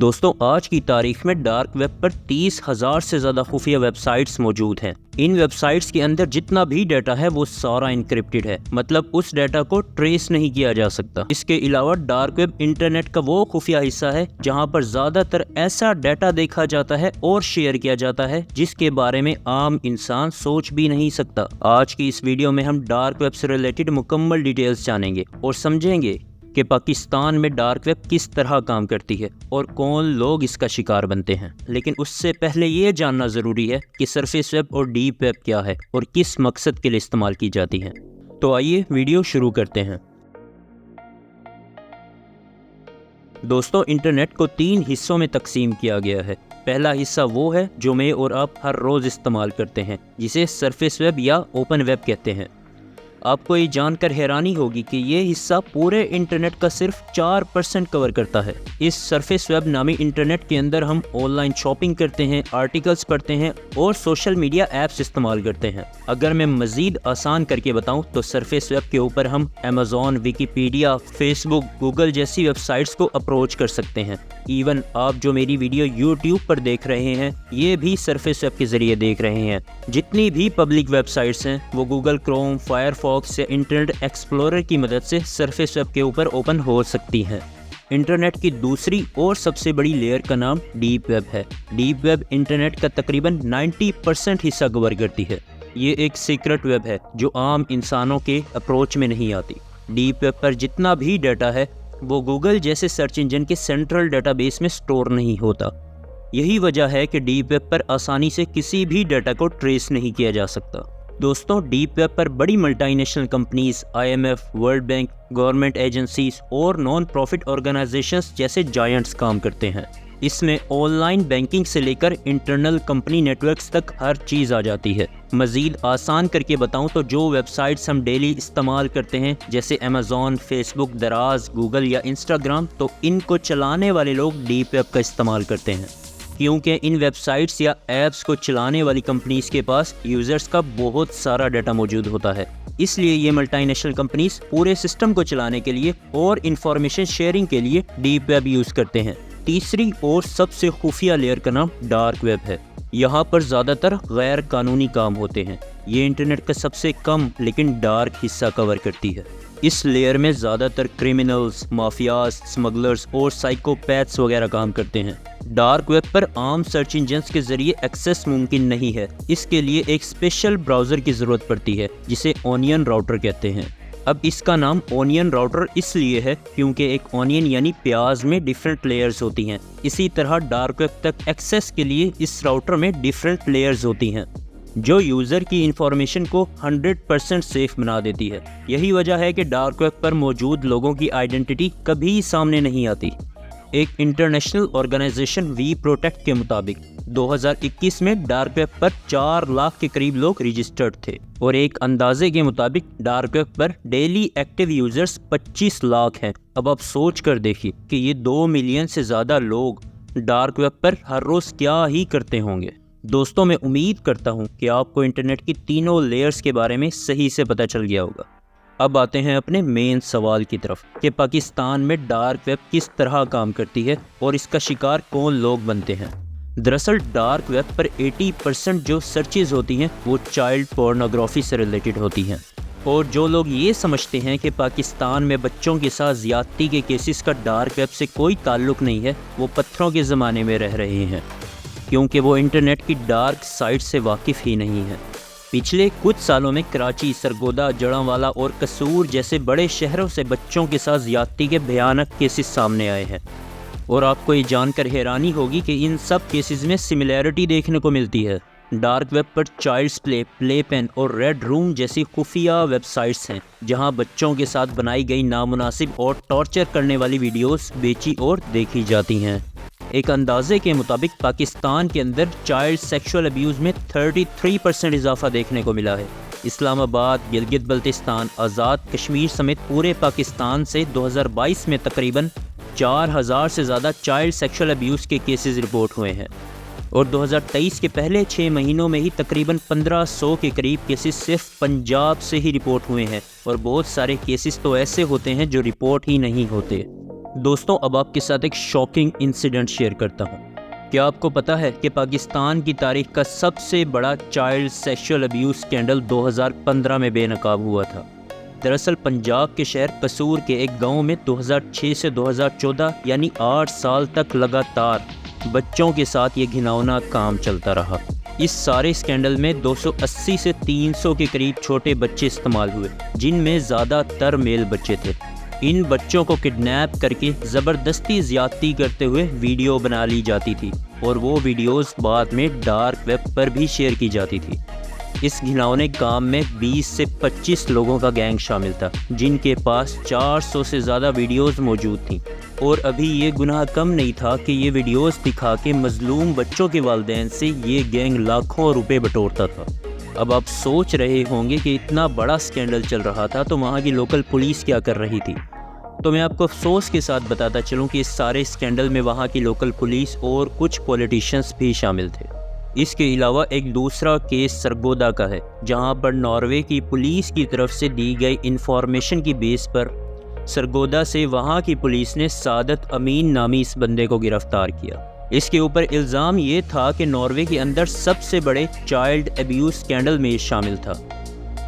دوستوں آج کی تاریخ میں ڈارک ویب پر 30,000 سے زیادہ خفیہ ویب سائٹس موجود ہیں۔ ان ویب سائٹس کے اندر جتنا بھی ڈیٹا ہے وہ سارا انکرپٹڈ ہے، مطلب اس ڈیٹا کو ٹریس نہیں کیا جا سکتا۔ اس کے علاوہ ڈارک ویب انٹرنیٹ کا وہ خفیہ حصہ ہے جہاں پر زیادہ تر ایسا ڈیٹا دیکھا جاتا ہے اور شیئر کیا جاتا ہے جس کے بارے میں عام انسان سوچ بھی نہیں سکتا۔ آج کی اس ویڈیو میں ہم ڈارک ویب سے ریلیٹڈ مکمل ڈیٹیلز جانیں گے اور سمجھیں گے کہ پاکستان میں ڈارک ویب کس طرح کام کرتی ہے اور کون لوگ اس کا شکار بنتے ہیں۔ لیکن اس سے پہلے یہ جاننا ضروری ہے کہ سرفیس ویب اور ڈیپ ویب کیا ہے اور کس مقصد کے لیے استعمال کی جاتی ہیں۔ تو آئیے ویڈیو شروع کرتے ہیں۔ دوستوں انٹرنیٹ کو 3 حصوں میں تقسیم کیا گیا ہے۔ پہلا حصہ وہ ہے جو میں اور آپ ہر روز استعمال کرتے ہیں، جسے سرفیس ویب یا اوپن ویب کہتے ہیں۔ آپ کو یہ جان کر حیرانی ہوگی کہ یہ حصہ پورے انٹرنیٹ کا صرف 4% کور کرتا ہے۔ اس سرفیس ویب نامی انٹرنیٹ کے اندر ہم آن لائن شاپنگ کرتے ہیں، آرٹیکلز پڑھتے ہیں اور سوشل میڈیا ایپس استعمال کرتے ہیں۔ اگر میں مزید آسان کر کے بتاؤں تو سرفیس ویب کے اوپر ہم Amazon، ویکیپیڈیا، فیس بک، گوگل جیسی ویب سائٹس کو اپروچ کر سکتے ہیں۔ ایون آپ جو میری ویڈیو YouTube پر دیکھ رہے ہیں یہ بھی سرفیس ویب کے ذریعے دیکھ رہے ہیں۔ جتنی بھی پبلک ویب سائٹس ہیں وہ گوگل کروم، فائرفاکس یا انٹرنیٹ ایکسپلورر کی مدد سے سرفیس ویب کے اوپر اوپن ہو سکتی ہیں۔ انٹرنیٹ کی دوسری اور سب سے بڑی لیئر کا نام ڈیپ ویب ہے۔ ڈیپ ویب انٹرنیٹ کا تقریباً 90% حصہ کور کرتی ہے۔ یہ ایک سیکرٹ ویب ہے جو عام انسانوں کے اپروچ میں نہیں آتی۔ ڈیپ ویب پر جتنا بھی ڈیٹا ہے وہ گوگل جیسے سرچ انجن کے سینٹرل ڈیٹا بیس میں سٹور نہیں ہوتا۔ یہی وجہ ہے کہ ڈیپ ویب پر آسانی سے کسی بھی ڈیٹا کو ٹریس نہیں کیا جا سکتا۔ دوستوں ڈیپ ویب پر بڑی multi national companies, IMF، world bank, government agencies اور نان پروفٹ آرگنائزیشنز جیسے جائنٹس کام کرتے ہیں۔ اس میں آن لائن بینکنگ سے لے کر انٹرنل کمپنی نیٹ ورکس تک ہر چیز آ جاتی ہے۔ مزید آسان کر کے بتاؤں تو جو ویب سائٹس ہم ڈیلی استعمال کرتے ہیں جیسے Amazon، فیس بک، دراز، گوگل یا انسٹاگرام، تو ان کو چلانے والے لوگ ڈیپ ویب کا استعمال کرتے ہیں، کیونکہ ان ویب سائٹس یا ایپس کو چلانے والی کمپنیز کے پاس یوزرز کا بہت سارا ڈیٹا موجود ہوتا ہے۔ اس لیے یہ ملٹی نیشنل کمپنیز پورے سسٹم کو چلانے کے لیے اور انفارمیشن شیئرنگ کے لیے ڈیپ ویب یوز کرتے ہیں۔ تیسری اور سب سے خفیہ لیئر کا نام ڈارک ویب ہے۔ یہاں پر زیادہ تر غیر قانونی کام ہوتے ہیں۔ یہ انٹرنیٹ کا سب سے کم لیکن ڈارک حصہ کور کرتی ہے۔ اس لیئر میں زیادہ تر کرمنلز، مافیاز، سمگلرز اور سائیکوپیتھس وغیرہ کام کرتے ہیں۔ ڈارک ویب پر عام سرچ انجنز کے ذریعے ایکسس ممکن نہیں ہے۔ اس کے لیے ایک اسپیشل براؤزر کی ضرورت پڑتی ہے جسے اونین راؤٹر کہتے ہیں۔ اب اس کا نام اونین راؤٹر اس لیے ہے کیونکہ ایک اونین یعنی پیاز میں ڈیفرنٹ لیئرز ہوتی ہیں۔ اسی طرح ڈارک ویب تک ایکسس کے لیے اس راؤٹر میں ڈیفرنٹ لیئرز ہوتی ہیں جو یوزر کی انفارمیشن کو 100% سیف بنا دیتی ہے۔ یہی وجہ ہے کہ ڈارک ویب پر موجود لوگوں کی آئیڈینٹی کبھی سامنے نہیں آتی۔ ایک انٹرنیشنل آرگنائزیشن وی پروٹیکٹ کے مطابق 2021 میں ڈارک ویب پر 4 لاکھ کے قریب لوگ رجسٹرڈ تھے، اور ایک اندازے کے مطابق ڈارک ویب پر ڈیلی ایکٹیو یوزرز 25 لاکھ ہیں۔ اب آپ سوچ کر دیکھیے کہ یہ 2 ملین سے زیادہ لوگ ڈارک ویب پر ہر روز کیا ہی کرتے ہوں گے۔ دوستوں میں امید کرتا ہوں کہ آپ کو انٹرنیٹ کی تینوں لیئرز کے بارے میں صحیح سے پتہ چل گیا ہوگا۔ اب آتے ہیں اپنے مین سوال کی طرف کہ پاکستان میں ڈارک ویب کس طرح کام کرتی ہے اور اس کا شکار کون لوگ بنتے ہیں۔ دراصل ڈارک ویب پر 80% جو سرچز ہوتی ہیں وہ چائلڈ پورنوگرافی سے ریلیٹڈ ہوتی ہیں، اور جو لوگ یہ سمجھتے ہیں کہ پاکستان میں بچوں کے ساتھ زیادتی کے کیسز کا ڈارک ویب سے کوئی تعلق نہیں ہے، وہ پتھروں کے زمانے میں رہ رہے ہیں، کیونکہ وہ انٹرنیٹ کی ڈارک سائٹ سے واقف ہی نہیں ہیں۔ پچھلے کچھ سالوں میں کراچی، سرگودا، جڑانوالا اور قصور جیسے بڑے شہروں سے بچوں کے ساتھ زیادتی کے بھیانک کیسز سامنے آئے ہیں، اور آپ کو یہ جان کر حیرانی ہوگی کہ ان سب کیسز میں سملیرٹی دیکھنے کو ملتی ہے۔ ڈارک ویب پر چائلڈز پلے، پلے پین اور ریڈ روم جیسی خفیہ ویب سائٹس ہیں جہاں بچوں کے ساتھ بنائی گئی نامناسب اور ٹارچر کرنے والی ویڈیوز بیچی اور دیکھی جاتی ہیں۔ ایک اندازے کے مطابق پاکستان کے اندر چائلڈ سیکشول ابیوز میں 33% اضافہ دیکھنے کو ملا ہے۔ اسلام آباد، گلگت بلتستان، آزاد کشمیر سمیت پورے پاکستان سے 2022 میں تقریباً 4000 سے زیادہ چائلڈ سیکشول ابیوز کے کیسز رپورٹ ہوئے ہیں، اور 2023 کے پہلے 6 مہینوں میں ہی تقریباً 1500 کے قریب کیسز صرف پنجاب سے ہی رپورٹ ہوئے ہیں، اور بہت سارے کیسز تو ایسے ہوتے ہیں جو رپورٹ ہی نہیں ہوتے۔ دوستوں اب آپ کے ساتھ ایک شاکنگ انسیڈنٹ شیئر کرتا ہوں۔ کیا آپ کو پتہ ہے کہ پاکستان کی تاریخ کا سب سے بڑا چائلڈ سیکشول ابیوز اسکینڈل 2015 میں بے نقاب ہوا تھا۔ دراصل پنجاب کے شہر قصور کے ایک گاؤں میں 2006 سے 2014 یعنی 8 سال تک لگاتار بچوں کے ساتھ یہ گھناؤنا کام چلتا رہا۔ اس سارے اسکینڈل میں 280 سے 300 کے قریب چھوٹے بچے استعمال ہوئے، جن میں زیادہ تر میل بچے تھے۔ ان بچوں کو کڈنیپ کر کے زبردستی زیادتی کرتے ہوئے ویڈیو بنا لی جاتی تھی اور وہ ویڈیوز بعد میں ڈارک ویب پر بھی شیئر کی جاتی تھی۔ اس گھناؤنے کام میں 20 سے 25 لوگوں کا گینگ شامل تھا، جن کے پاس 400 سے زیادہ ویڈیوز موجود تھیں، اور ابھی یہ گناہ کم نہیں تھا کہ یہ ویڈیوز دکھا کے مظلوم بچوں کے والدین سے یہ گینگ لاکھوں روپے بٹورتا تھا۔ اب آپ سوچ رہے ہوں گے کہ اتنا بڑا اسکینڈل چل رہا تھا تو وہاں کی لوکل پولیس کیا کر رہی تھی؟ تو میں آپ کو افسوس کے ساتھ بتاتا چلوں کہ اس سارے اسکینڈل میں وہاں کی لوکل پولیس اور کچھ پولیٹیشنز بھی شامل تھے۔ اس کے علاوہ ایک دوسرا کیس سرگودا کا ہے، جہاں پر ناروے کی پولیس کی طرف سے دی گئی انفارمیشن کی بیس پر سرگودا سے وہاں کی پولیس نے سعادت امین نامی اس بندے کو گرفتار کیا۔ اس کے اوپر الزام یہ تھا کہ ناروے کے اندر سب سے بڑے چائلڈ ابیوز اسکینڈل میں یہ شامل تھا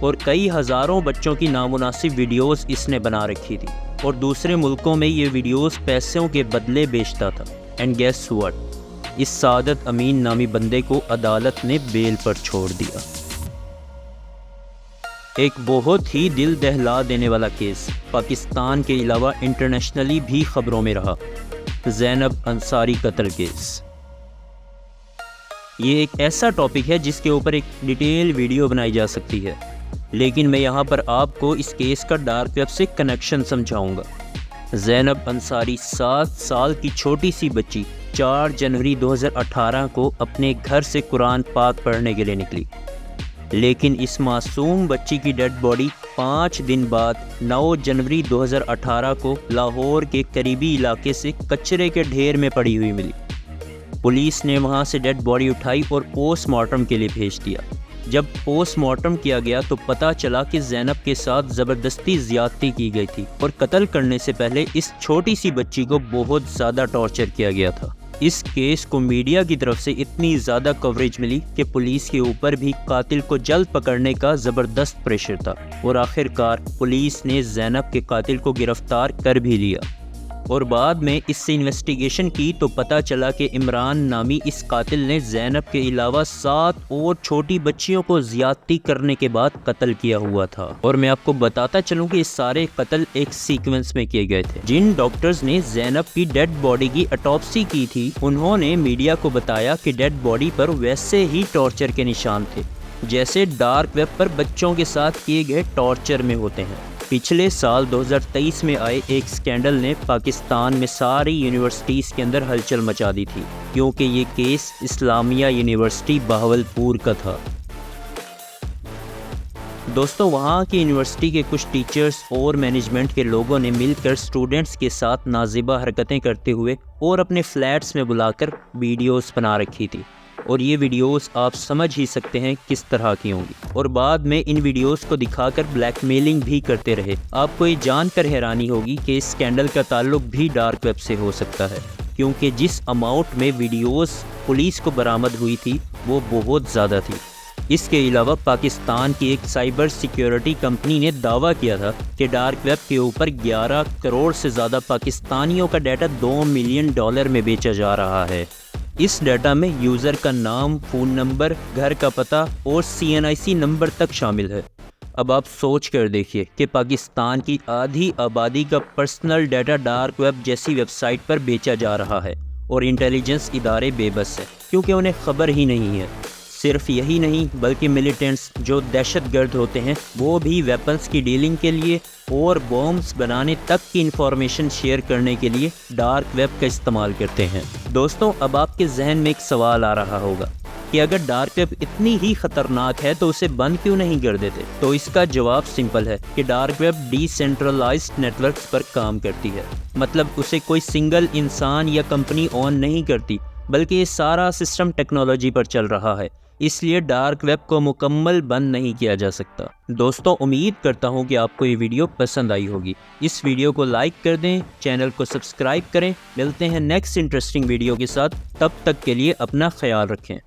اور کئی ہزاروں بچوں کی نامناسب ویڈیوز اس نے بنا رکھی تھی اور دوسرے ملکوں میں یہ ویڈیوز پیسوں کے بدلے بیچتا تھا۔ اینڈ گیس واٹ، اس سعادت امین نامی بندے کو عدالت نے بیل پر چھوڑ دیا۔ ایک بہت ہی دل دہلا دینے والا کیس پاکستان کے علاوہ انٹرنیشنلی بھی خبروں میں رہا، زینب انصاری قتل کیس۔ یہ ایک ایسا ٹاپک ہے جس کے اوپر ایک ڈیٹیل ویڈیو بنائی جا سکتی ہے، لیکن میں یہاں پر آپ کو اس کیس کا ڈارک ویب سے کنیکشن سمجھاؤں گا۔ زینب انصاری 7 سال کی چھوٹی سی بچی 4 جنوری 2018 کو اپنے گھر سے قرآن پاک پڑھنے کے لیے نکلی، لیکن اس معصوم بچی کی ڈیڈ باڈی 5 دن بعد 9 جنوری 2018 کو لاہور کے قریبی علاقے سے کچرے کے ڈھیر میں پڑی ہوئی ملی۔ پولیس نے وہاں سے ڈیڈ باڈی اٹھائی اور پوسٹ مارٹم کے لیے بھیج دیا۔ جب پوسٹ مارٹم کیا گیا تو پتہ چلا کہ زینب کے ساتھ زبردستی زیادتی کی گئی تھی اور قتل کرنے سے پہلے اس چھوٹی سی بچی کو بہت زیادہ ٹارچر کیا گیا تھا۔ اس کیس کو میڈیا کی طرف سے اتنی زیادہ کوریج ملی کہ پولیس کے اوپر بھی قاتل کو جلد پکڑنے کا زبردست پریشر تھا، اور آخر کار پولیس نے زینب کے قاتل کو گرفتار کر بھی لیا۔ اور بعد میں اس سے انویسٹیگیشن کی تو پتہ چلا کہ عمران نامی اس قاتل نے زینب کے علاوہ 7 اور چھوٹی بچیوں کو زیادتی کرنے کے بعد قتل کیا ہوا تھا۔ اور میں آپ کو بتاتا چلوں کہ یہ سارے قتل ایک سیکوینس میں کیے گئے تھے۔ جن ڈاکٹرز نے زینب کی ڈیڈ باڈی کی اٹاپسی کی تھی، انہوں نے میڈیا کو بتایا کہ ڈیڈ باڈی پر ویسے ہی ٹارچر کے نشان تھے جیسے ڈارک ویب پر بچوں کے ساتھ کیے گئے ٹارچر میں ہوتے ہیں۔ پچھلے سال 2023 میں آئے ایک اسکینڈل نے پاکستان میں ساری یونیورسٹیز کے اندر ہلچل مچا دی تھی، کیونکہ یہ کیس اسلامیہ یونیورسٹی بہاولپور کا تھا۔ دوستوں وہاں کی یونیورسٹی کے کچھ ٹیچرز اور مینجمنٹ کے لوگوں نے مل کر اسٹوڈنٹس کے ساتھ نازیبہ حرکتیں کرتے ہوئے اور اپنے فلیٹس میں بلا کر ویڈیوز بنا رکھی تھی، اور یہ ویڈیوز آپ سمجھ ہی سکتے ہیں کس طرح کی ہوں گی، اور بعد میں ان ویڈیوز کو دکھا کر بلیک میلنگ بھی کرتے رہے۔ آپ کو یہ جان کر حیرانی ہوگی کہ اس اسکینڈل کا تعلق بھی ڈارک ویب سے ہو سکتا ہے، کیونکہ جس اماؤنٹ میں ویڈیوز پولیس کو برآمد ہوئی تھی وہ بہت زیادہ تھی۔ اس کے علاوہ پاکستان کی ایک سائبر سیکیورٹی کمپنی نے دعویٰ کیا تھا کہ ڈارک ویب کے اوپر 11 کروڑ سے زیادہ پاکستانیوں کا ڈیٹا $2 ملین میں بیچا جا رہا ہے۔ اس ڈیٹا میں یوزر کا نام، فون نمبر، گھر کا پتہ اور CNIC نمبر تک شامل ہے۔ اب آپ سوچ کر دیکھیے کہ پاکستان کی آدھی آبادی کا پرسنل ڈیٹا ڈارک ویب جیسی ویب سائٹ پر بیچا جا رہا ہے، اور انٹیلیجنس ادارے بے بس ہے کیونکہ انہیں خبر ہی نہیں ہے۔ صرف یہی نہیں بلکہ ملیٹنٹس جو دہشت گرد ہوتے ہیں وہ بھی ویپنز کی ڈیلنگ کے لیے اور بومز بنانے تک کی انفارمیشن شیئر کرنے کے لیے ڈارک ویب کا استعمال کرتے ہیں۔ دوستوں اب آپ کے ذہن میں ایک سوال آ رہا ہوگا کہ اگر ڈارک ویب اتنی ہی خطرناک ہے تو اسے بند کیوں نہیں کر دیتے؟ تو اس کا جواب سمپل ہے کہ dark web decentralised networks پر کام کرتی ہے، مطلب اسے کوئی سنگل انسان یا کمپنی آن نہیں کرتی، بلکہ یہ سارا سسٹم ٹیکنالوجی پر چل رہا ہے۔ اس لیے ڈارک ویب کو مکمل بند نہیں کیا جا سکتا۔ دوستوں، امید کرتا ہوں کہ آپ کو یہ ویڈیو پسند آئی ہوگی۔ اس ویڈیو کو لائک کر دیں، چینل کو سبسکرائب کریں۔ ملتے ہیں نیکسٹ انٹرسٹنگ ویڈیو کے ساتھ، تب تک کے لیے اپنا خیال رکھیں۔